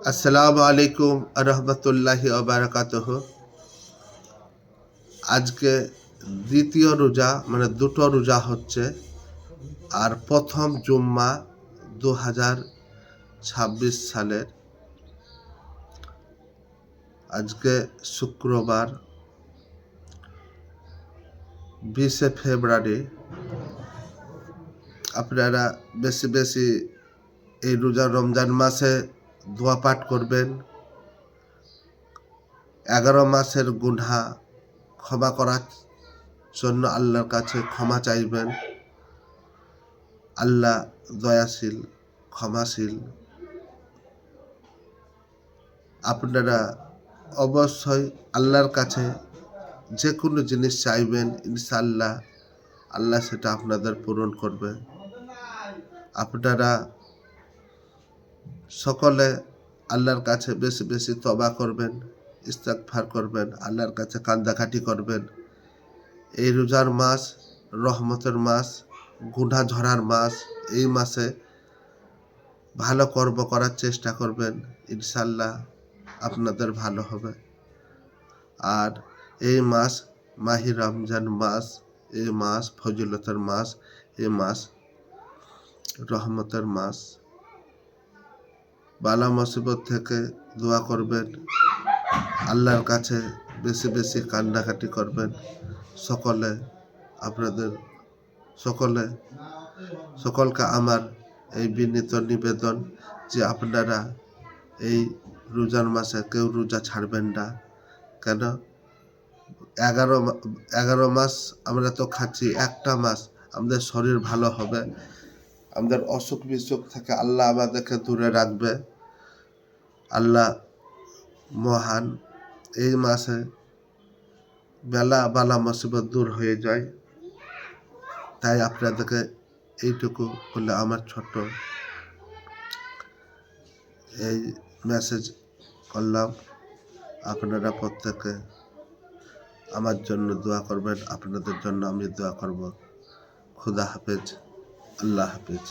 আসসালামু আলাইকুম রহমতুল্লাহি ওবারাকাতুহ। আজকে দ্বিতীয় রোজা, মানে দুটো রোজা হচ্ছে, আর প্রথম জুম্মা 2026 সালের। আজকে শুক্রবার 20 ফেব্রুয়ারি। আপনারা বেশি বেশি এই রোজা রমজান মাসে দোয়া পাঠ করবেন। 11 মাসের গুনাহ ক্ষমা করার জন্য আল্লাহর কাছে ক্ষমা চাইবেন। আল্লাহ দয়াশীল, ক্ষমাশীল। আপনারা অবশ্যই আল্লাহর কাছে যে কোনো জিনিস চাইবেন, ইনশাআল্লাহ আল্লাহ সেটা আপনাদের পূরণ করবে। আপনারা সকলে আল্লাহর কাছে বেশি বেশি তওবা করবেন, ইস্তেগফার করবেন, আল্লাহর কাছে কান্দাকাটি করবেন। এই রোজার মাস রহমতের মাস, গুনাহ ঝরার মাস। এই মাসে ভালো কর্ম করার চেষ্টা করবেন, ইনশাআল্লাহ আপনাদের ভালো হবে। আর এই মাস মাহে রমজান মাস, এই মাস ফজিলতের মাস, এই মাস রহমতের মাস। বালা মুসিবত থেকে দোয়া করবেন, আল্লাহর কাছে বেশি বেশি কান্নাকাটি করবেন। সকলকে আমার এই বিনীত নিবেদন যে আপনারা এই রোজার মাসে কেউ রোজা ছাড়বেন না। কেন 11 মাস আমরা তো খাচ্ছি, একটা মাস আমাদের শরীর ভালো হবে, আমাদের অসুখ বিসুখ থেকে আল্লাহ আমাদেরকে দূরে রাখবে। আল্লাহ মহান। এই মাসে বালা মুসিবত দূর হয়ে যায়। তাই আপনাদেরকে এইটুকু বলে আমার ছোট্ট এই মেসেজ করলাম। আপনারা প্রত্যেকে আমার জন্য দোয়া করবেন, আপনাদের জন্য আমি দোয়া করব। খুদা হাফেজ, আল্লাহ হাফেজ।